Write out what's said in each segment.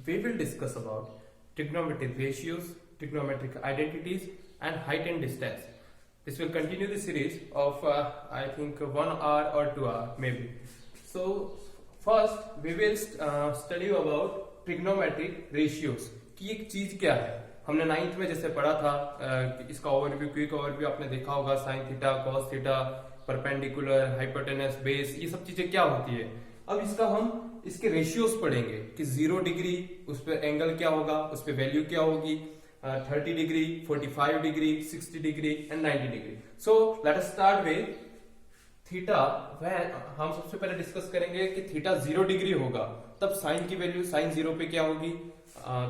we will discuss about trigonometric ratios, trigonometric identities, and height and distance. This will continue the series of I think 1 hour or 2 hour maybe. So first we will study about trigonometric ratios कि एक चीज क्या है. हमने 9th में जैसे पढ़ा था इसका ओवरव्यू, क्विक ओवरव्यू आपने देखा होगा. Sine theta, cos theta, perpendicular, hypotenuse, base, ये सब चीजें क्या होती है. अब इसका हम इसके रेशियोज पढ़ेंगे कि 0 डिग्री उस पर एंगल क्या होगा, उस पर वैल्यू क्या होगी, 30 degree, 45 degree, 60 degree and 90 degree. So let us start with theta. हम सबसे पहले डिस्कस करेंगे कि थीटा 0 डिग्री होगा तब साइन की वैल्यू साइन 0 पे क्या होगी,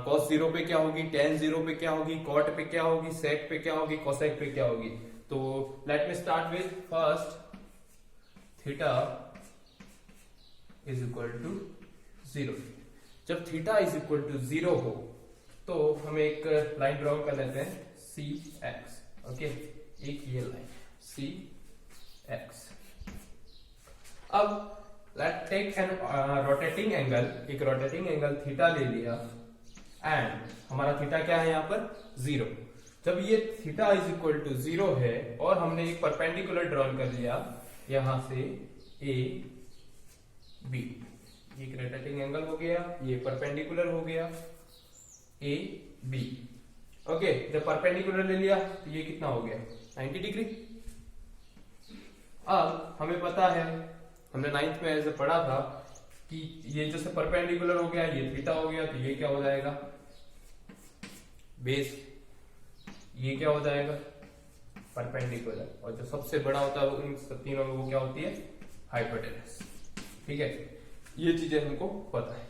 कॉस 0 पे क्या होगी, टेन 0 पे क्या होगी, कॉट पे क्या होगी, सेक पे क्या होगी, कोसेक पे क्या होगी. तो let me start with first theta is equal to 0. जब थीटा इज इक्वल टू 0 हो तो हम एक लाइन ड्रॉ कर लेते हैं सी एक्स. ओके, एक ये लाइन सी एक्स. अब let take an rotating angle, एक रोटेटिंग एंगल थीटा ले लिया एंड हमारा थीटा क्या है यहाँ पर 0. जब ये थीटा इज इक्वल टू 0 है और हमने एक परपेंडिकुलर ड्रॉ कर लिया यहां से ए बी, एक रोटेटिंग एंगल हो गया, ये परपेंडिकुलर हो गया ए बी. ओके, जब परपेंडिकुलर ले लिया तो ये कितना हो गया 90 डिग्री. अब हमें पता है, हमने 9th में ऐसे पढ़ा था कि ये जैसे परपेंडिकुलर हो गया, ये थीटा हो गया, तो ये क्या हो जाएगा बेस, ये क्या हो जाएगा परपेंडिकुलर, और जो सबसे बड़ा होता है इन तीनों में वो क्या होती है हाइपोटेनस. ठीक है, ये चीजें हमको पता है.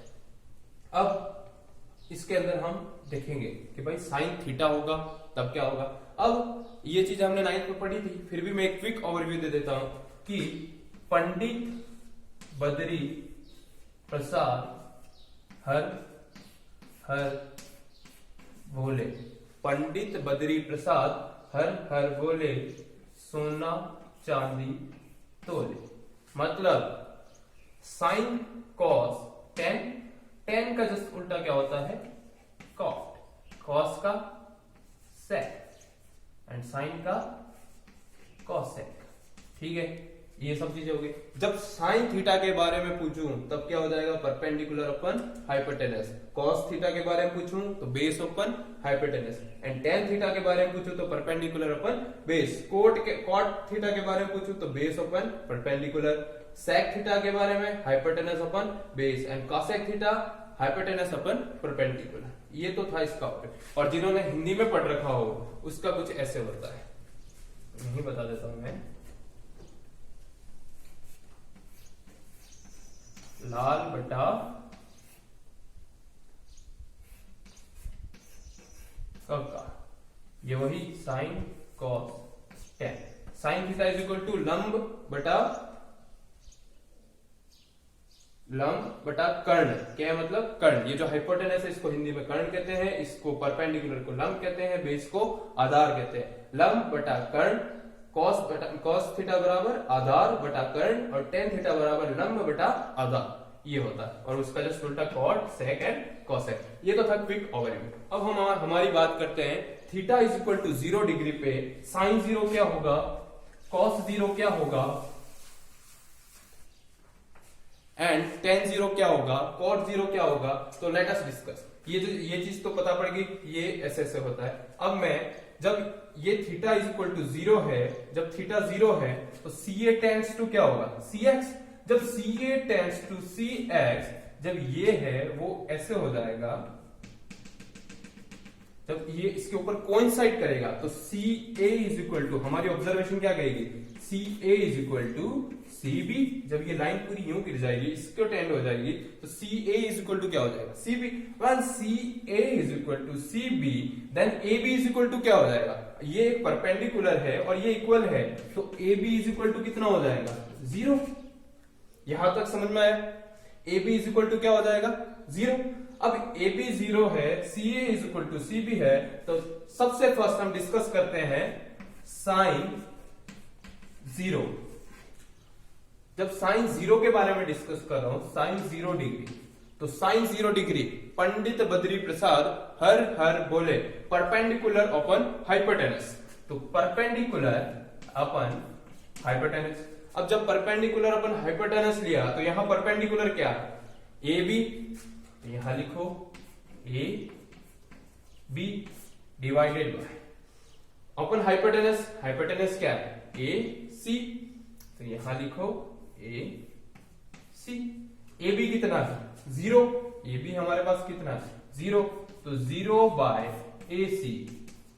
अब इसके अंदर हम देखेंगे कि भाई साइन थीटा होगा तब क्या होगा. अब ये चीज हमने 9th में पढ़ी थी, फिर भी मैं एक क्विक ओवरव्यू दे देता हूं कि पंडित बद्री प्रसाद हर बोले, पंडित बद्री प्रसाद हर बोले, सोना चांदी तोले. मतलब साइन कॉस टेन, टेन का जस्ट उल्टा क्या होता है कॉट, कॉस का सेक एंड साइन का कॉसेक. ठीक है, ये सब चीजें हो गई. जब साइन थीटा के बारे में पूछूं तब क्या हो जाएगा perpendicular upon hypotenuse. Cos theta के बारे में पूछूं तो base upon hypotenuse, and tan theta के बारे में पूछूं तो perpendicular upon base. Cot theta के बारे में पूछूं तो base upon perpendicular. Sec theta के बारे में hypotenuse upon base, and cosec theta hypotenuse upon perpendicular. ये तो था इसका. और जिन्होंने हिंदी में पढ़ रखा हो उसका कुछ ऐसे होता है, नहीं बता देता हूं मैं. लाल बटा का, ये वही sine cos tan. Sine theta is equal to लंब बटा कर्ण. क्या है मतलब कर्ण. ये जो हाइपोटेनस है इसको हिंदी में कर्ण कहते हैं, इसको परपेंडिकुलर को लंब कहते हैं, बेस को आधार कहते हैं. लंब बटा कर्ण, कॉस थीटा बराबर आधार बटा कर्ण, और टेन थीटा बराबर लंब बटा आधार, ये होता है. और उसका जस्ट उल्टा कॉट, सेक एंड कॉसेक. ये तो था क्विक ओवरव्यू. अब हम हमारी बात करते हैं theta is equal to 0 degree पे साइन 0 क्या होगा, कॉस 0 क्या होगा एंड टेन 0 क्या होगा, कॉट 0 क्या होगा. तो लेट अस डिस्कस. ये चीज तो पता पड़ गई, ये ऐसे होता है. अब मैं जब ये थीटा इज इक्वल टू 0 है, जब थीटा 0 है तो सी ए टेंस टू क्या होगा सी एक्स. जब सी ए टेंस टू सी एक्स, जब ये है वो ऐसे हो जाएगा, जब ये इसके ऊपर कोइंसाइड करेगा तो C A is equal to, हमारी ऑब्जर्वेशन क्या कहेगी C A is equal to C B. जब ये लाइन पूरी यूं गिर जाएगी, इसको टेंड हो जाएगी, तो C A is equal to क्या हो जाएगा C B. When C A is equal to C B, then A B is equal to क्या हो जाएगा, ये परपेंडिकुलर है और ये इक्वल है, तो A B is equal to कितना हो जाएगा 0. यहां तक समझ में आया. A B is equal to क्या हो जाएगा 0. अब ए बी 0 है, C A is equal to C B है, तो सबसे फर्स्ट हम डिस्कस करते हैं साइन 0. जब साइन 0 के बारे में डिस्कस कर रहा हूं, साइन 0 डिग्री, तो साइन 0 डिग्री पंडित बद्री प्रसाद हर हर बोले परपेंडिकुलर अपॉन हाइपोटेनस। तो परपेंडिकुलर अपन हाइपोटेनस, अब जब परपेंडिकुलर अपन हाइपोटेनस लिया तो यहां परपेंडिकुलर क्या है, ए बी, तो यहां लिखो A B divided by upon hypotenuse, hypotenuse क्या है ए सी, तो यहां लिखो ए सी। ए बी कितना है 0, ए बी हमारे पास कितना है 0, तो 0 by A C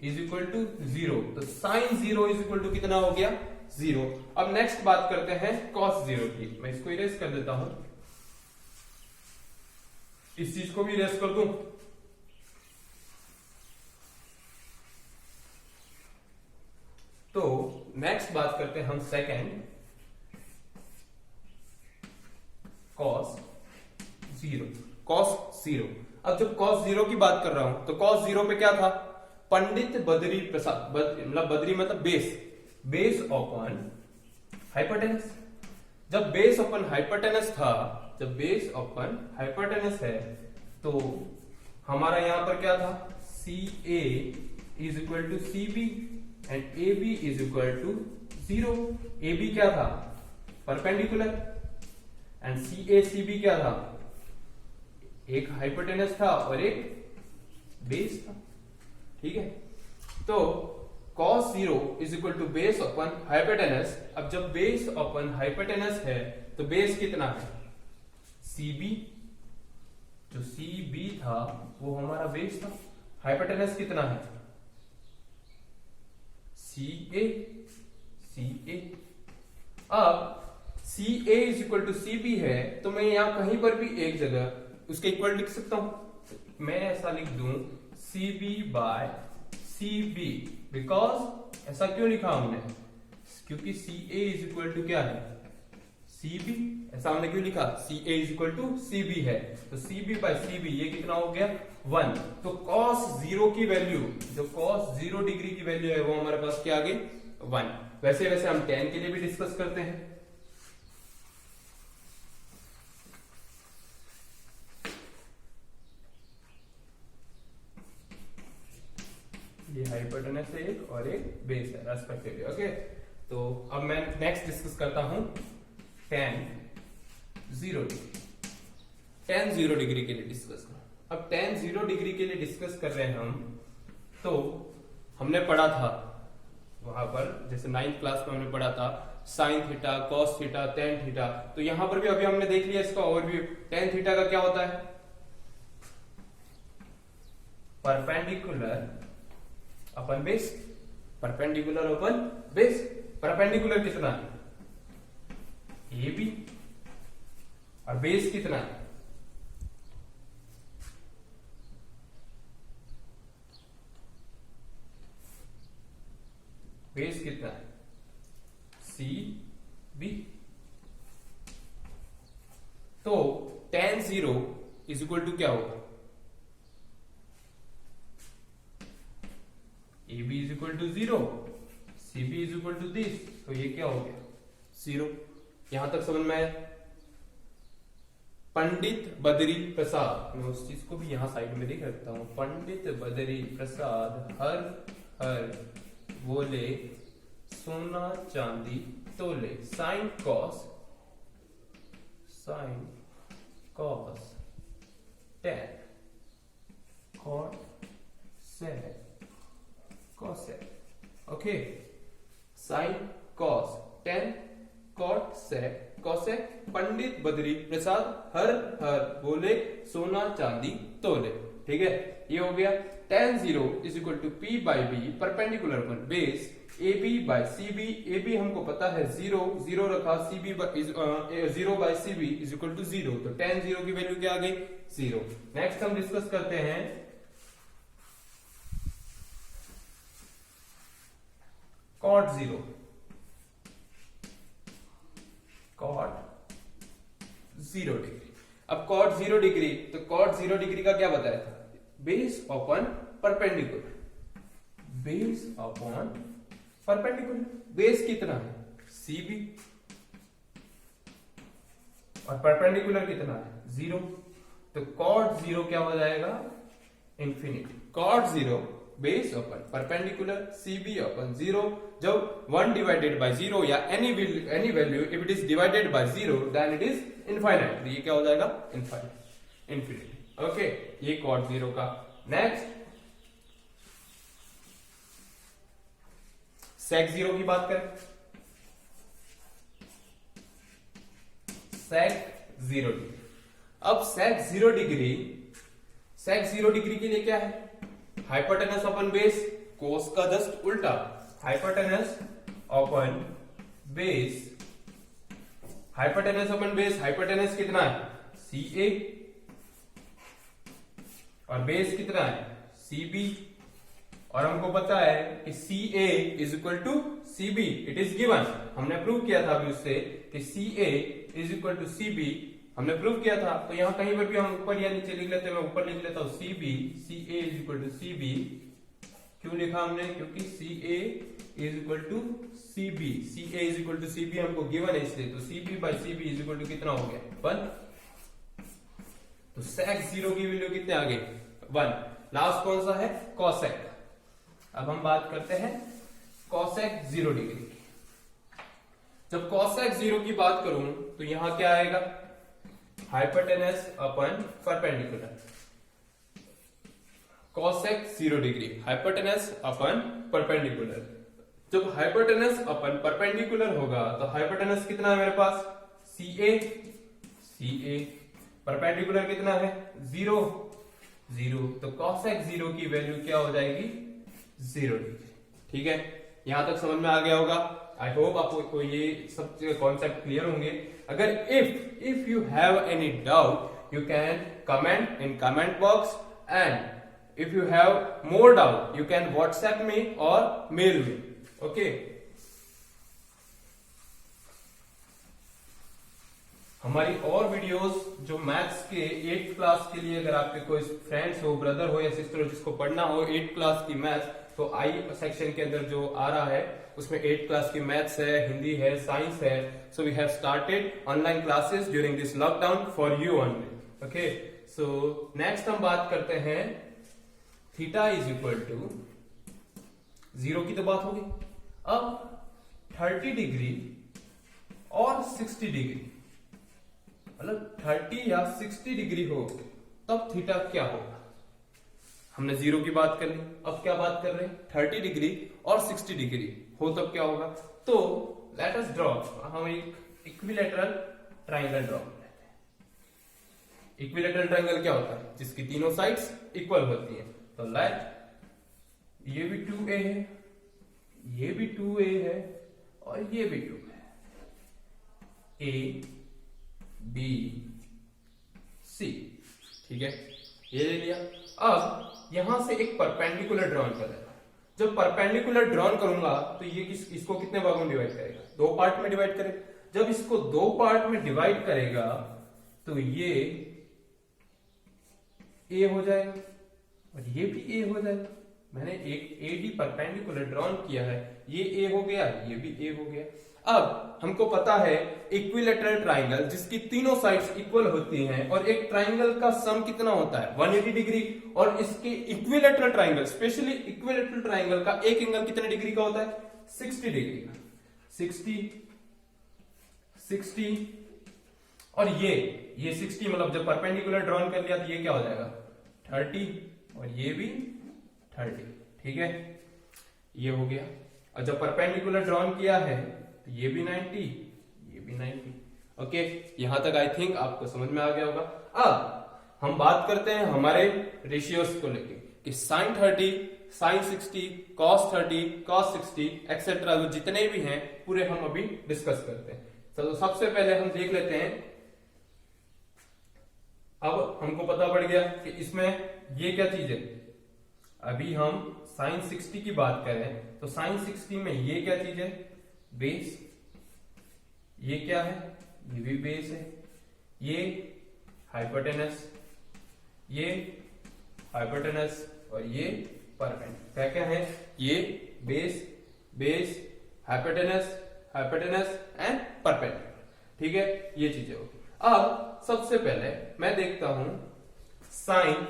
is equal to 0, तो साइन 0 इज इक्वल टू कितना हो गया 0। अब नेक्स्ट बात करते हैं cos 0 की, मैं इसको इरेज कर देता हूं, इस चीज को भी इरेज कर दूं, तो नेक्स्ट बात करते हैं हम सेकेंड cos 0, cos 0। अब जब cos 0 की बात कर रहा हूं तो cos 0 पे क्या था, पंडित बद्री प्रसाद, मतलब बद्री मतलब बेस, बेस अपॉन हाइपोटेनस। जब बेस अपॉन हाइपोटेनस था, जब बेस अपॉन हाइपोटेनस है तो हमारा यहां पर क्या था C A is equal to C B and A B is equal to 0। A B क्या था perpendicular and C A C B क्या था, एक हाइपोटेनस था और एक बेस था, ठीक है। तो cos 0 is equal to base upon hypotenuse. अब जब बेस अपॉन हाइपोटेनस है तो बेस कितना है CB, जो CB था वो हमारा बेस था, हाइपोटेनस कितना है CA, CA। अब CA is equal to CB है तो मैं यहां कहीं पर भी एक जगह उसके इक्वल लिख सकता हूं, मैं ऐसा लिख दूं CB बाय CB, बिकॉज ऐसा क्यों लिखा हमने, क्योंकि CA इज इक्वल टू क्या है CB, ऐसा हमने क्यों लिखा CA is equal to CB है, तो CB बाय CB ये कितना हो गया 1। तो cos 0 की वैल्यू, जो cos 0 डिग्री की वैल्यू है वो हमारे पास क्या आ गई 1। वैसे वैसे हम tan के लिए भी डिस्कस करते हैं, ये हाइपोटेनस है एक और एक बेस है रेस्पेक्टिवली, ओके। तो अब मैं नेक्स्ट डिस्कस करता हूं tan 0 डिग्री, tan 0 डिग्री के लिए डिस्कस कर। अब tan 0 डिग्री के लिए डिस्कस कर रहे हैं हम, तो हमने पढ़ा था वहां पर, जैसे 9th क्लास में हमने पढ़ा था sine theta, cos theta, tan theta, तो यहां पर भी अभी हमने देख लिया इसका ओवरव्यू। tan थीटा का क्या होता है perpendicular upon base, perpendicular upon base, perpendicular कितना है ए बी और बेस कितना है बेस कितना है सी बी। तो tan 0 इज इक्वल टू क्या होगा A B is equal to 0, C B is equal to this, तो ये क्या हो गया 0। यहां तक समझ में आया। पंडित बद्री प्रसाद, मैं उस चीज को भी यहां साइड में देख रखता हूं, पंडित बद्री प्रसाद हर हर बोले सोना चांदी तोले, sign cos tan cot sec cosec, okay, sign cos tan cot sec cosec, Pandit Badri Prasad हर हर बोले सोना चांदी तोले, ठीक है। ये हो गया tan 0 is equal to P by B perpendicular upon base AB by CB, AB हमको पता है 0, 0 रखा, CB 0 by CB is equal to 0, तो tan 0 की वैल्यू क्या आ गई 0। नेक्स्ट हम डिस्कस करते हैं cot 0, cot 0 डिग्री। अब cot 0 डिग्री, तो cot 0 डिग्री का क्या बताया था base upon perpendicular, base upon perpendicular, base कितना है CB और परपेंडिकुलर कितना है 0, तो कॉट 0 क्या हो जाएगा, infinity. Cot 0 base upon perpendicular CB upon 0, जब 1 डिवाइडेड बाय 0 या any value if it is divided by 0 then it is infinite, ये क्या हो जाएगा, इनफाइनाइट, इन्फिनिटी। ओके, ये कॉट 0 का। नेक्स्ट सेक 0 की बात करें, सेक 0 डिग्री। अब सेक 0 डिग्री, सेक 0 डिग्री के लिए क्या है, हाइपोटेनस अपन बेस, कोस का जस्ट उल्टा, hypotenuse upon base, hypotenuse upon base, hypotenuse कितना है CA और बेस कितना है CB, और हमको पता है कि CA is equal to CB, it is given, हमने प्रूव किया था अभी उससे कि CA is equal to CB, हमने प्रूव किया था। तो यहां कहीं पर भी हम ऊपर या नीचे लिख लेते हैं, मैं ऊपर लिख लेता हूं CA is equal to CB। क्यों लिखा हमने, क्योंकि CA is equal to CB, CA is equal to CB हमको गिवन है इसलिए, तो CB by CB is equal to कितना हो गया 1। तो सेक 0 की वैल्यू कितने आ गए 1। लास्ट कौन सा है, कॉसेक। अब हम बात करते हैं कॉसेक 0 डिग्री की। जब कॉसेक 0 की बात करूं तो यहां क्या आएगा, hypotenuse upon perpendicular, cosec 0 degree, hypotenuse upon perpendicular. जब हाइपोटेनस अपन परपेंडिकुलर होगा तो हाइपोटेनस कितना है मेरे पास CA, परपेंडिकुलर कितना है 0, तो कॉसेक 0 की वैल्यू क्या हो जाएगी 0 डिग्री। ठीक है, यहां तक समझ में आ गया होगा। आई होप आपको ये सब कॉन्सेप्ट क्लियर होंगे। अगर if you have any doubt you can comment in comment box, and if you have more doubt you can WhatsApp में और मेल में। ओके, हमारी और वीडियोस जो मैथ्स के 8th क्लास के लिए, अगर आपके कोई फ्रेंड्स हो, ब्रदर हो या सिस्टर हो जिसको पढ़ना हो 8th क्लास की मैथ्स, तो आई सेक्शन के अंदर जो आ रहा है उसमें 8th क्लास की मैथ्स है, हिंदी है, साइंस है। So we have started online classes during this lockdown for you only. Okay, so next हम बात करते हैं थीटा इज इक्वल टू 0 की तो बात होगी। अब 30 डिग्री और 60 डिग्री, मतलब 30 या 60 डिग्री हो तब थीटा क्या होगा। हमने 0 की बात कर ली, अब क्या बात कर रहे हैं 30 डिग्री और 60 डिग्री हो तब क्या होगा। तो लेट अस ड्रॉ, हम एक इक्विलैटरल ट्रायंगल ड्रॉ करते हैं। इक्विलैटरल ट्रायंगल क्या होता है, जिसकी तीनों साइड्स इक्वल होती हैं। तो लेट ये भी 2a है, ये भी 2a है और ये भी 2 है, A B C। ठीक है, ये ले लिया। अब यहां से एक परपेंडिकुलर ड्रॉन कर देगा। जब परपेंडिकुलर ड्रॉन करूंगा तो ये इसको कितने भागों में डिवाइड करेगा, 2 पार्ट में डिवाइड करेगा। जब इसको 2 पार्ट में डिवाइड करेगा तो ये A हो जाएगा और ये भी A हो जाएगा। मैंने एक AD परपेंडिकुलर ड्रॉन किया है, ये A हो गया, ये भी A हो गया। अब हमको पता है इक्विलैटरल ट्रायंगल जिसकी तीनों साइड्स इक्वल होती हैं और एक ट्रायंगल का सम कितना होता है 180 डिग्री, और इसके equilateral triangle, specially equilateral triangle का एक एंगल कितने डिग्री का होता है 60 डिग्री का। 60 और ये 60, मतलब जब परपेंडिकुलर ड्रॉन कर लिया तो ये क्या हो जाएगा 30 और ये भी 30। ठीक है, ये हो गया। और जब परपेंडिकुलर ड्रॉन किया है तो ये भी 90, ये भी 90। ओके, यहां तक आई थिंक आपको समझ में आ गया होगा। अब हम बात करते हैं हमारे रेशियोज को लेके कि sin 30, sin 60, cos 30, cos 60 etcetera जितने भी हैं पूरे हम अभी डिस्कस करते हैं। चलो सबसे पहले हम देख लेते हैं। अब हमको पता पड़ गया कि इसमें ये क्या चीज है। अभी हम sin 60 की बात करें तो sin 60 में ये क्या चीज है, बेस। ये क्या है, ये भी बेस है। ये हाइपोटेनस, ये हाइपोटेनस और ये परपेंडिकुलर। क्या क्या है, ये base, base, hypotenuse, hypotenuse and perpendicular. ठीक है, ये चीजें होगी। अब सबसे पहले मैं देखता हूं साइन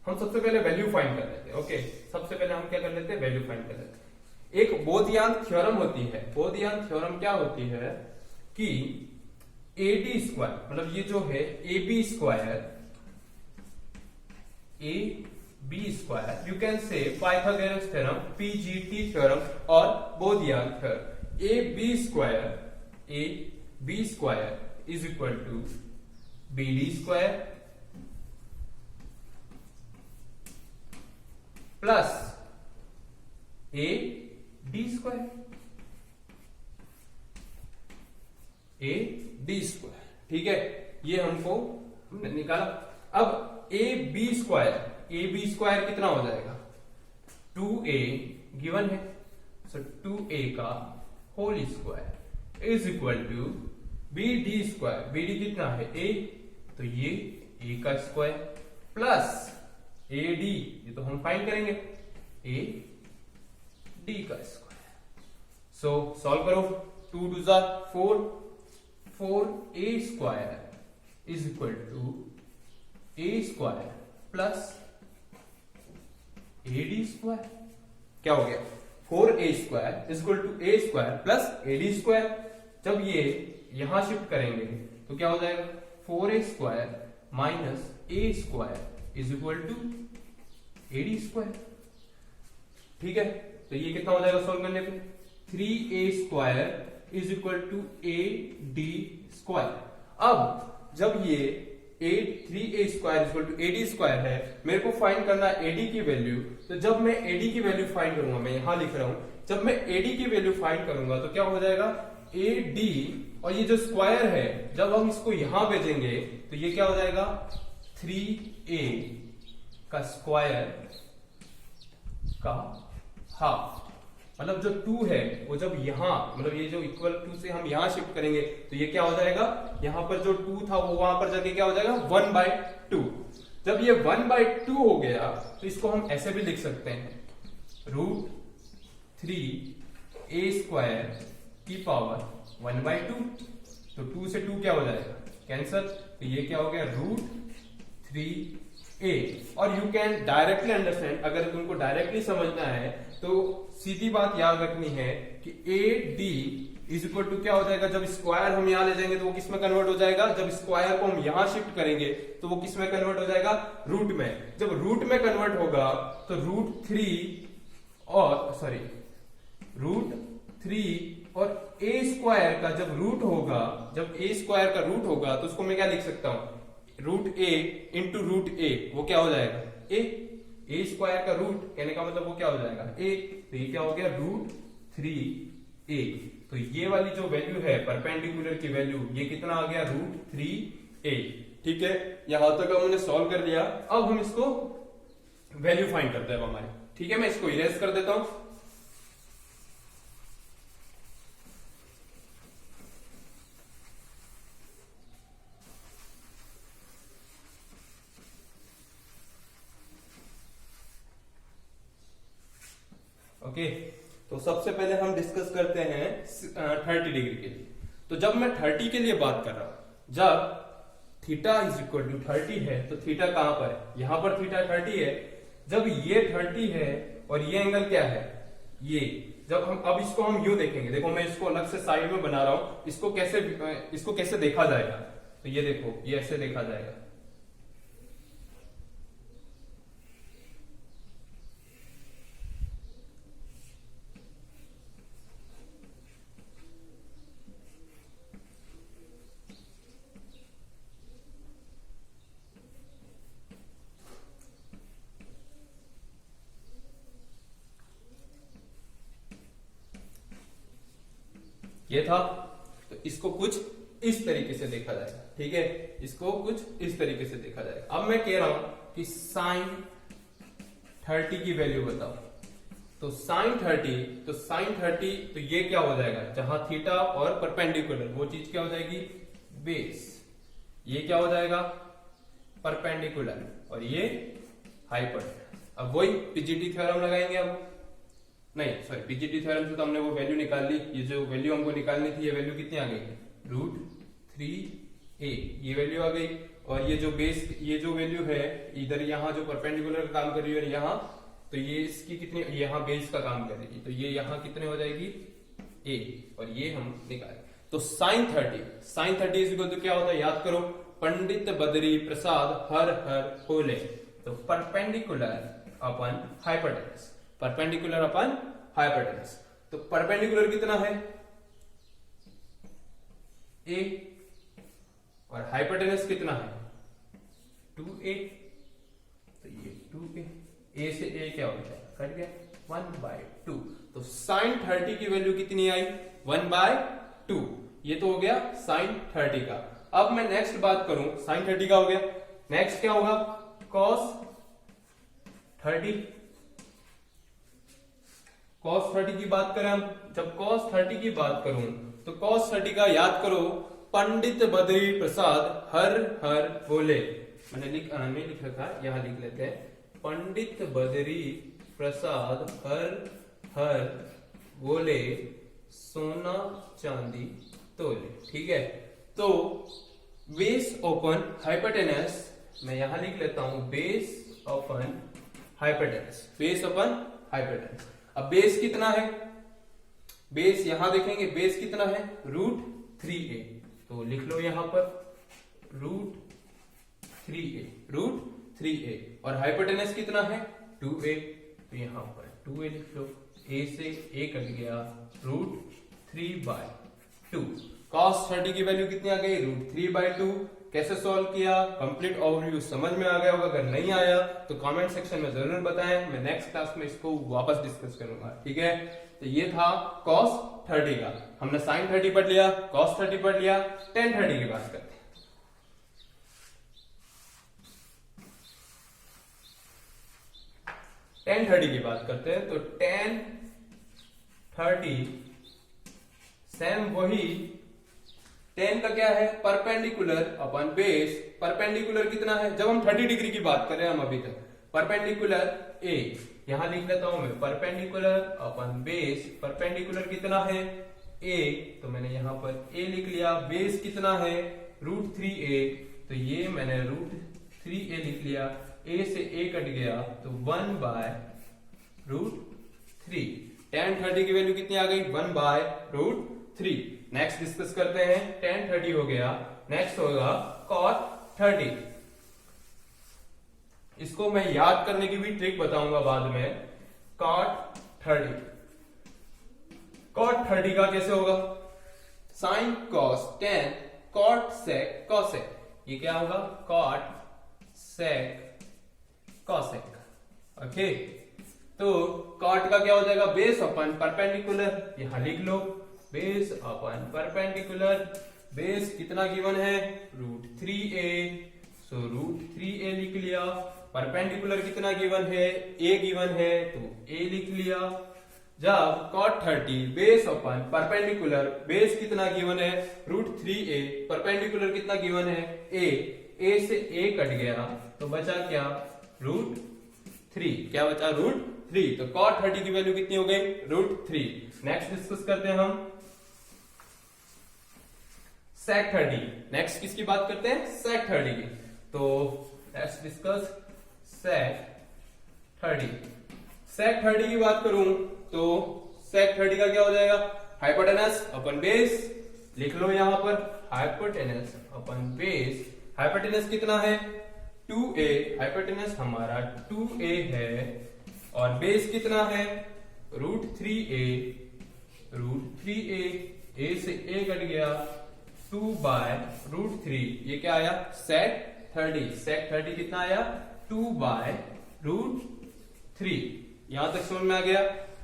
हम सबसे पहले वैल्यू फाइंड कर लेते हैं। ओके, सबसे पहले हम क्या कर लेते हैं, वैल्यू फाइंड कर लेते हैं। एक बोधियान थ्योरम होती है, बोधियान थ्योरम क्या होती है कि AD स्क्वायर मतलब ये जो है AB square, AB square, you can say Pythagoras theorem, PGT theorem और Baudhayan theorem. AB square is equal to BD square plus AD square, AD square. ठीक है, ये हमको निकाला। अब AB स्क्वायर कितना हो जाएगा, 2A गिवन है, सो 2A का whole square is equal to BD square, BD कितना है A, तो ये A का स्क्वायर प्लस AD, ये तो हम फाइंड करेंगे, AD का स्क्वायर। सो सॉल्व करो, 2 2 जा 4, 4A square is equal to A square plus AD square. क्या हो गया, 4A square is equal to A square plus AD square. जब ये यहां शिफ्ट करेंगे तो क्या हो जाएगा, 4A square minus A square is equal to AD square. ठीक है, तो ये कितना हो जाएगा सॉल्व करने पे, 3A square is equal to AD square. अब जब ये 3A square is equal to AD square है, मेरे को फाइंड करना है AD की वैल्यू। तो जब मैं AD की वैल्यू फाइंड करूंगा, मैं यहां लिख रहा हूं, जब मैं AD की वैल्यू फाइंड करूंगा तो क्या हो जाएगा, AD और ये जो स्क्वायर है जब हम इसको यहां भेजेंगे तो ये क्या हो जाएगा, 3A का स्क्वायर का हाफ। मतलब जो 2 है वो जब यहां, मतलब ये जो इक्वल टू से हम यहां शिफ्ट करेंगे तो ये क्या हो जाएगा, यहां पर जो 2 था वो वहां पर जाके क्या हो जाएगा, 1/2। जब ये 1/2 हो गया तो इसको हम ऐसे भी लिख सकते हैं, √3A स्क्वायर की पावर 1/2। तो 2 से 2 क्या हो जाएगा, कैंसल, तो ये क्या हो गया, √3A। और यू कैन डायरेक्टली अंडरस्टैंड, अगर तुमको डायरेक्टली समझना है तो सीधी बात याद रखनी है कि AD इज इक्वल टू क्या हो जाएगा, जब स्क्वायर हम यहां ले जाएंगे तो वो किस में कन्वर्ट हो जाएगा, जब स्क्वायर को हम यहां शिफ्ट करेंगे तो वो किस में कन्वर्ट हो जाएगा, रूट में। जब रूट में कन्वर्ट होगा तो √3 और A स्क्वायर का जब रूट होगा, जब A स्क्वायर का रूट होगा तो उसको मैं क्या लिख सकता हूं, √A इंटू √A, वो क्या हो जाएगा, A स्क्वायर का रूट कहने का मतलब वो क्या हो जाएगा, A। तो ये क्या हो गया, √3A। तो ये वाली जो वैल्यू है परपेंडिकुलर की वैल्यू, ये कितना आ गया, √3A। ठीक है, यहां तक हमने सॉल्व कर लिया। अब हम इसको वैल्यू फाइंड करते हैं हमारे। ठीक है, मैं इसको इरेज कर देता हूं। ओके, तो सबसे पहले हम डिस्कस करते हैं 30 डिग्री के लिए। तो जब मैं 30 के लिए बात कर रहा हूं, जब थीटा इज इक्वल टू 30 है तो थीटा कहां पर है, यहां पर थीटा 30 है। जब ये 30 है और ये एंगल क्या है, ये, जब हम अब इसको हम यूं देखेंगे, देखो मैं इसको अलग से साइड में बना रहा हूं, इसको कैसे देखा जाएगा, तो ये देखो, ये ऐसे देखा जाएगा। ये था, तो इसको कुछ इस तरीके से देखा जाएगा। ठीक है, इसको कुछ इस तरीके से देखा जाएगा। अब मैं कह रहा हूं कि sin 30 की वैल्यू बताओ, तो sin 30, तो ये क्या हो जाएगा, जहां थीटा और परपेंडिकुलर वो चीज क्या हो जाएगी, बेस। ये क्या हो जाएगा, परपेंडिकुलर, और ये हाइपर। अब वही पीजीटी थ्योरम लगाएंगे। अब नहीं सॉरी, पीजीटी थ्योरम से तो हमने वो वैल्यू निकाल ली। ये जो वैल्यू हमको निकालनी थी, ये वैल्यू कितनी आ गई, √3a, ये वैल्यू आ गई। और ये जो बेस, ये जो वैल्यू है इधर यहाँ जो परपेंडिकुलर का काम कर रही है यहाँ, तो ये इसकी कितनी, यहाँ बेस का काम करेगी, तो ये यहाँ कितने हो जाएगी a, और ये हम निकाले। तो sin 30 इज इक्वल टू क्या होता है, याद करो, पंडित बद्री प्रसाद हर हर बोले। तो perpendicular upon hypotenuse, perpendicular upon hypotenuse. तो परपेंडिकुलर कितना है a, और हाइपोटेनस कितना है 2a। तो ये 2a, a से a क्या हो गया, कट गया, 1/2। तो sin 30 की वैल्यू कितनी आई, 1/2। ये तो हो गया sin 30 का। अब मैं नेक्स्ट बात करूं, sin 30 का हो गया, नेक्स्ट क्या होगा, cos 30। cos 30 की बात करें हम, जब cos 30 की बात करूं तो cos 30 का याद करो, पंडित बद्री प्रसाद हर हर बोले। मैंने नहीं लिख रखा, यहां लिख लेते हैं, पंडित बद्री प्रसाद हर हर बोले, सोना चांदी तोले। ठीक है, तो बेस ओपन हाइपोटेनस, मैं यहां लिख लेता हूं base open hypotenuse, base open hypotenuse. अब बेस कितना है, बेस यहां देखेंगे, बेस कितना है √3a, तो लिख लो यहां पर √3a, और हाइपोटेनस कितना है 2a, तो यहां पर 2a लिख लो, a से a कट गया, √3/2। cos 30 की वैल्यू कितनी आ गई, √3/2। कैसे सॉल्व किया, कंप्लीट ओवरव्यू समझ में आ गया होगा, अगर नहीं आया तो कमेंट सेक्शन में जरूर बताएं, मैं नेक्स्ट क्लास में इसको वापस डिस्कस करूंगा। ठीक है, तो ये था cos 30 का, हमने sin 30 पढ़ लिया, cos 30 पढ़ लिया, tan 30 की बात करते हैं। tan 30 की बात करते हैं, तो tan 30 सेम वही, tan का क्या है, परपेंडिकुलर अपन बेस। परपेंडिकुलर कितना है, जब हम 30 डिग्री की बात कर रहे हैं हम अभी तक, परपेंडिकुलर a, यहां लिख लेता हूं मैं, परपेंडिकुलर अपन बेस, परपेंडिकुलर कितना है a, तो मैंने यहां पर a लिख लिया, बेस कितना है √3a, तो ये मैंने √3a लिख लिया, a से a कट गया, तो 1/√3। tan 30 की वैल्यू कितनी आ गई, 1/√3। नेक्स्ट डिस्कस करते हैं, tan 30 हो गया, नेक्स्ट होगा cot 30। इसको मैं याद करने की भी ट्रिक बताऊंगा बाद में। cot 30, cot 30 का कैसे होगा, sin cos tan cot sec cosec, ये क्या होगा, cot sec cosec। ओके, तो cot का क्या हो जाएगा, बेस अपन परपेंडिकुलर, यहां लिख लो, बेस अपन परपेंडिकुलर, बेस कितना गिवन है √3a, सो √3a लिख लिया, परपेंडिकुलर कितना गिवन है, a गिवन है, तो a लिख लिया। जब cot 30 base upon perpendicular, base कितना गिवन है √3a, परपेंडिकुलर कितना गिवन है a से a कट गया, तो बचा क्या √3, क्या बचा √3। तो cot 30 की वैल्यू कितनी हो गई √3। नेक्स्ट डिस्कस करते हैं हम sec 30। नेक्स्ट किसकी बात करते हैं, sec 30 की। तो लेट्स डिस्कस sec 30। sec 30 की बात करूं तो sec 30 का क्या हो जाएगा, हाइपोटेनस अपन बेस, लिख लो यहां पर हाइपोटेनस अपन बेस। हाइपोटेनस कितना है 2a, हाइपोटेनस हमारा 2a है, और बेस कितना है √3a, a से a कट गया, 2/√3, ये क्या आया sec 30, sec 30 कितना आया 2/√3। यहां तक समझ में आ गया।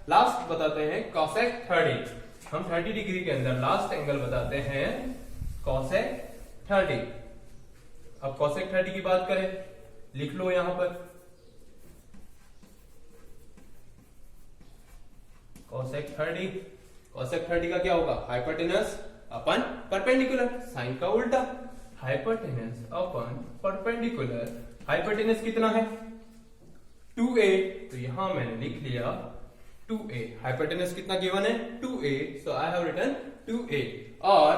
लास्ट बताते हैं cosec 30, हम 30 डिग्री के अंदर लास्ट एंगल बताते हैं cosec 30। अब cosec 30 की बात करें, लिख लो यहां पर cosec 30, cosec 30 का क्या होगा, हाइपोटेनस अपन परपेंडिकुलर, साइन का उल्टा, हाइपोटेनस अपन परपेंडिकुलर। हाइपोटेनस कितना है 2a, तो यहां मैंने लिख लिया 2a, हाइपोटेनस कितना गिवन है 2a, so I have written 2a। और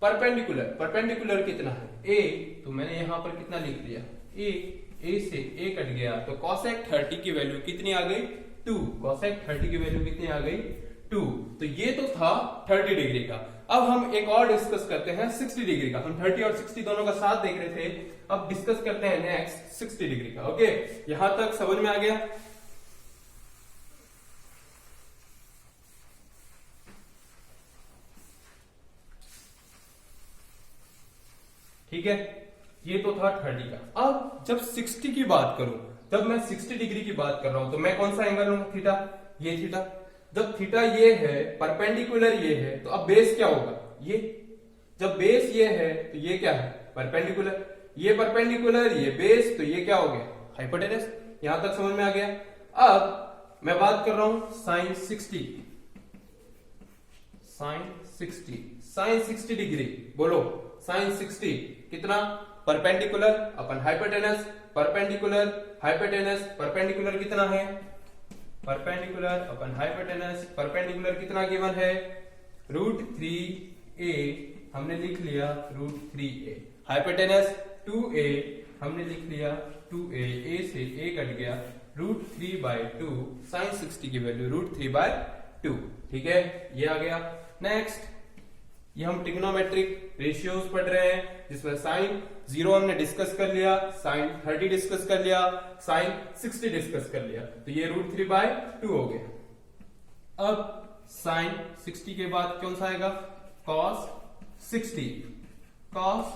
परपेंडिकुलर कितना है a, तो मैंने यहां पर कितना लिख दिया a से a कट गया, तो cosec 30 की वैल्यू कितनी आ गई 2, cosec 30 की वैल्यू कितनी आ गई 2। तो ये तो था 30 डिग्री का। अब हम एक और डिस्कस करते हैं 60 डिग्री का। हम 30 और 60 दोनों का साथ देख रहे थे, अब डिस्कस करते हैं नेक्स्ट 60 डिग्री का। ओके, यहां तक समझ में आ गया? ठीक है, ये तो था 30 का। अब जब 60 की बात करूं, जब मैं 60 डिग्री की बात कर रहा हूं, तो मैं कौन सा एंगल लूंगा थीटा, ये थीटा। जब थीटा ये है, परपेंडिकुलर ये है, तो अब बेस क्या होगा ये। जब बेस ये है तो ये क्या है परपेंडिकुलर, ये परपेंडिकुलर ये बेस, तो ये क्या हो गया हाइपोटेनस। यहां तक समझ में आ गया? अब मैं बात कर रहा हूं साइन 60, साइन 60 डिग्री, बोलो साइन 60 कितना, perpendicular upon hypotenuse, perpendicular hypotenuse, perpendicular कितना है परपेंडिकुलर अपन हाइपोटेनस, परपेंडिकुलर कितना गिवन है √3a, हमने लिख लिया √3a। हाइपोटेनस 2a, हमने लिख लिया 2a, a से a कट गया, √3/2, साइन 60 की वैल्यू √3/2। ठीक है, ये आ गया। नेक्स्ट, ये हम ट्रिग्नोमेट्रिक रेशियोज पढ़ रहे हैं, जिसमें साइन 0 हमने डिस्कस कर लिया, साइन 30 डिस्कस कर लिया, साइन 60 डिस्कस कर लिया, तो ये √3/2 हो गया। अब साइन 60 के बाद कौन सा आएगा cos 60, cos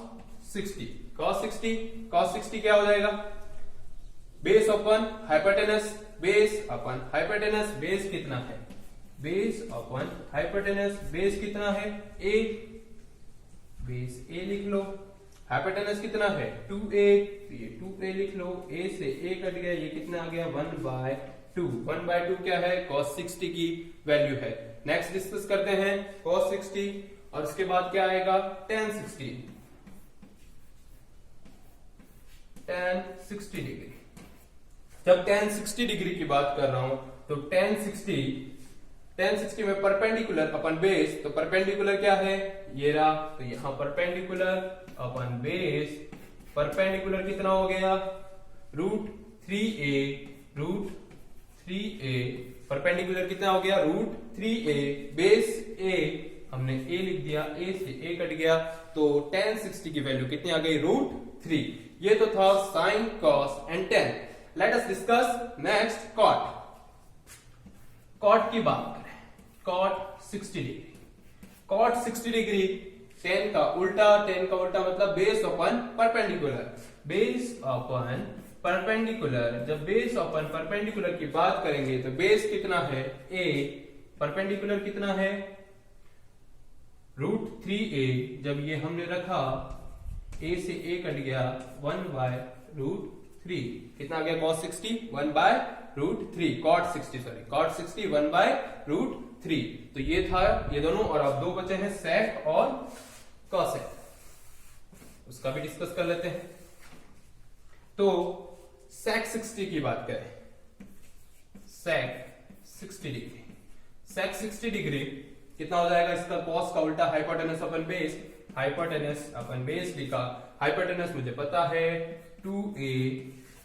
60 क्या हो जाएगा, base upon hypotenuse, base upon hypotenuse, base कितना है, बेस अपन हाइपोटेनस, बेस कितना है a, बेस a लिख लो, हाइपोटेनस कितना है 2a, तो ये 2a लिख लो, a से a कट गया, ये कितना आ गया 1/2, 1/2 क्या है cos 60 की वैल्यू है। नेक्स्ट डिस्कस करते हैं cos 60, और उसके बाद क्या आएगा tan 60, tan 60 डिग्री। जब tan 60 डिग्री की बात कर रहा हूं, तो tan 60 में परपेंडिकुलर अपन बेस, तो परपेंडिकुलर क्या है ये रहा, तो यहां परपेंडिकुलर अपन बेस, परपेंडिकुलर कितना हो गया √3a, परपेंडिकुलर कितना हो गया √3a, बेस a, हमने a लिख दिया, a से a कट गया, तो tan 60 की वैल्यू कितनी आ गई √3। ये तो था sine, cos and tan। Let us discuss next cot. Cot की बात करें, cot 60 degree, cot 60 degree tan का उल्टा मतलब base upon perpendicular, base upon perpendicular. जब बेस अपन परपेंडिकुलर की बात करेंगे, तो बेस कितना है a, परपेंडिकुलर कितना है √3a, जब ये हमने रखा a से a कट गया 1/√3, कितना आ गया cos 60 1/√3, cot 60 1/√3। तो ये था ये दोनों, और अब दो बचे हैं sec और cosec, उसका भी डिस्कस कर लेते हैं। तो sec 60 की बात करें, sec 60 डिग्री, sec 60 डिग्री कितना हो जाएगा, इसका cos का उल्टा hypotenuse upon base, hypotenuse upon base लिखा, हाइपोटेनस मुझे पता है 2a,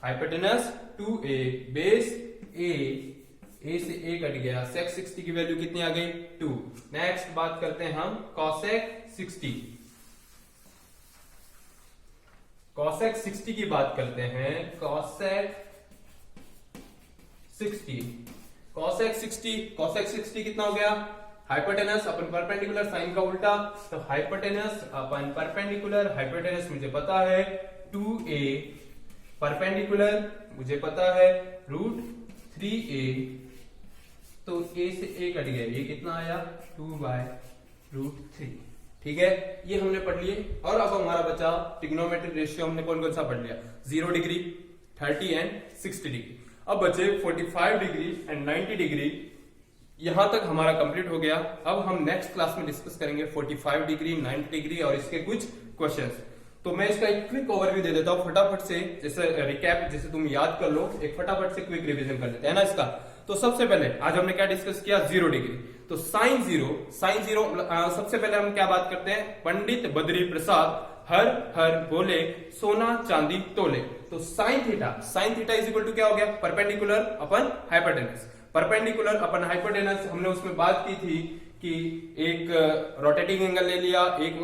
hypotenuse 2a, base a से a कट गया, sec 60 की वैल्यू कितनी आ गई 2। नेक्स्ट बात करते हैं हम cosec 60, cosec 60 की बात करते हैं, cosec 60 कितना हो गया, हाइपोटेनस अपन परपेंडिकुलर, साइन का उल्टा, तो हाइपोटेनस अपन परपेंडिकुलर, हाइपोटेनस मुझे पता है 2a, परपेंडिकुलर मुझे पता है √3a, तो a से a कट गया, ये कितना आया 2/√3। ठीक है, ये हमने पढ़ लिए। और अब हमारा बचा ट्रिग्नोमेट्रिक रेशियो, हमने कौन कौन सा पढ़ लिया 0 डिग्री, 30 एंड 60 डिग्री। अब बचे 45 डिग्री एंड 90 डिग्री, यहां तक हमारा कंप्लीट हो गया। अब हम नेक्स्ट क्लास में डिस्कस करेंगे 45 डिग्री, 90 डिग्री और इसके कुछ क्वेश्चंस। तो मैं इसका एक क्विक ओवरव्यू दे देता हूं फटाफट से, जैसे रिकैप, जैसे तुम याद कर लो, एक फटाफट से क्विक रिवीजन कर लेते हैं ना इसका। तो सबसे पहले आज हमने क्या डिस्कस किया, 0 डिग्री। तो साइन जीरो सबसे पहले हम क्या बात करते हैं, पंडित बद्री प्रसाद हर हर बोले सोना चांदी तोले। तो sine theta is equal to क्या हो गया, perpendicular upon hypotenuse. Perpendicular upon hypotenuse हमने उसमें बात की थी कि एक रोटेटिंग एंगल ले लिया, एक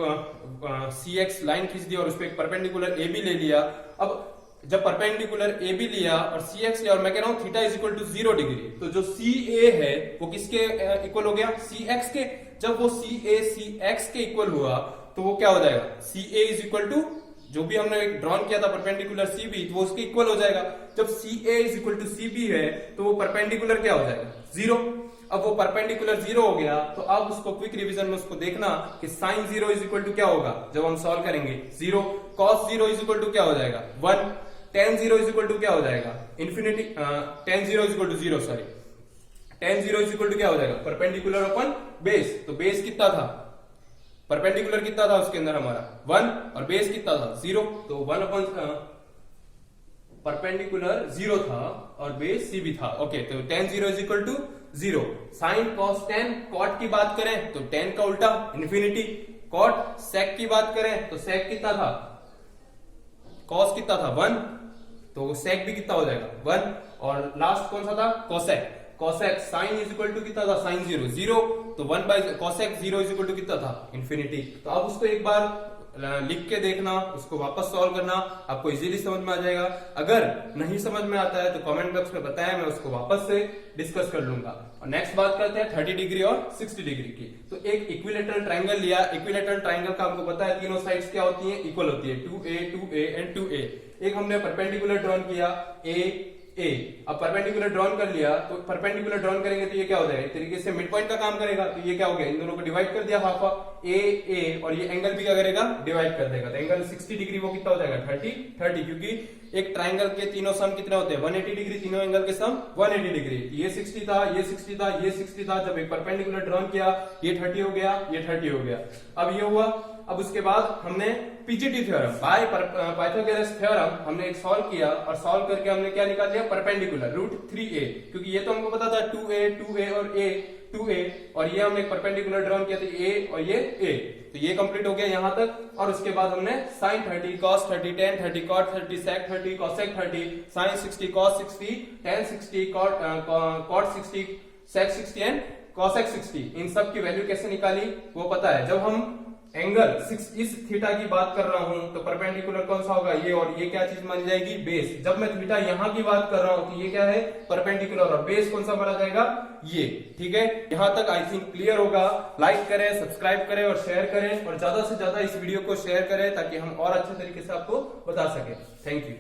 CX लाइन खींच दी और उस पर एक परपेंडिकुलर AB ले लिया। अब जब परपेंडिकुलर AB लिया और CX लिया और मैं कह रहा हूं theta is equal to 0 degree, तो जो CA है वो किसके इक्वल हो गया, CX के। जब वो CA CX के इक्वल हुआ तो वो क्या हो जाएगा, CA इज इक्वल टू जो भी हमने ड्रॉन किया था परपेंडिकुलर CB, वो उसके इक्वल हो जाएगा। जब CA is equal to CB है तो वो परपेंडिकुलर क्या हो जाएगा, 0। अब वो परपेंडिकुलर 0 हो गया तो अब उसको क्विक रिवीजन में उसको देखना कि साइन 0 इज इक्वल टू क्या होगा, जब हम सॉल्व करेंगे 0, कॉस 0 इज इक्वल टू क्या हो जाएगा 1, tan 0 इज इक्वल टू क्या हो जाएगा infinity, tan 0 is equal to 0 sorry, tan 0 is equal to क्या हो जाएगा परपेंडिकुलर अपन बेस। तो बेस कितना था, परपेंडिकुलर कितना था उसके अंदर हमारा 1 और बेस कितना था 0, तो 1 अपन परपेंडिकुलर 0 था और बेस CB था। ओके, तो tan 0 is equal to 0। Sine cos tan, cot की बात करें तो tan का उल्टा इन्फिनिटी, कॉट सेक की बात करें तो सेक कितना था, कॉस कितना था 1, तो सेक भी कितना हो जाएगा 1। और लास्ट कौन सा था, cosec. Cosec sine is equal to कितना था, साइन 0 0, तो 1 by cosec 0 is equal to कितना था इन्फिनिटी। तो आप उसको एक बार लिख के देखना, उसको वापस सॉल्व करना, आपको इजीली समझ में आ जाएगा। अगर नहीं समझ में आता है तो कमेंट बॉक्स में बताया, मैं उसको वापस से डिस्कस कर लूंगा। और नेक्स्ट बात करते हैं 30 डिग्री और 60 डिग्री की। तो एक इक्विलेटरल ट्राइंगल लिया, इक्विलेटरल ट्राइंगल का आपको पता है तीनों साइड्स क्या होती है, इक्वल होती है, 2A 2A एंड 2A। एक हमने परपेंडिकुलर ड्रॉन किया A। अब परपेंडिकुलर ड्रॉन कर लिया, तो परपेंडिकुलर ड्रॉन करेंगे तो ये क्या हो जाएगा, एक तरीके से मिड पॉइंट का काम करेगा। तो ये क्या हो गया, इन दोनों को डिवाइड कर दिया हाफ हाफ, A और ये एंगल भी क्या करेगा, डिवाइड कर देगा। तो एंगल 60 डिग्री वो कितना हो जाएगा 30, क्योंकि एक ट्राइंगल के तीनों सम कितने होते हैं 180 डिग्री, तीनों एंगल के सम 180 डिग्री। ये 60 था, ये 60 था, ये 60 था। जब एक परपेंडिकुलर ड्रॉन किया ये 30 हो गया, ये 30 हो गया। अब ये हुआ। अब उसके बाद हमने PGT theorem by Pythagoras theorem हमने एक सॉल्व किया और सॉल्व करके हमने क्या निकाल लिया, परपेंडिकुलर √3a, क्योंकि ये तो हमको पता था 2a और a 2a, और ये हमने एक परपेंडिकुलर ड्रॉन किया था a और ये a। तो ये कंप्लीट हो गया यहां तक। और उसके बाद हमने sin 30 cos 30 tan 30 cot 30 sec 30 cosec 30 sin 60 cos 60 tan 60 cot 60 sec 60 and cosec 60, इन सब की वैल्यू कैसे निकाली वो पता है। जब हम एंगल 6 इस थीटा की बात कर रहा हूं तो परपेंडिकुलर कौन सा होगा, ये, और ये क्या चीज मान जाएगी, बेस। जब मैं थीटा यहां की बात कर रहा हूं तो ये क्या है, परपेंडिकुलर, और बेस कौन सा माना जाएगा, ये। ठीक है, यहां तक आई थिंक क्लियर होगा। लाइक करें, सब्सक्राइब करें और शेयर करें, और ज्यादा से ज्यादा इस वीडियो को शेयर करें ताकि हम और अच्छे तरीके से आपको बता सके। Thank you.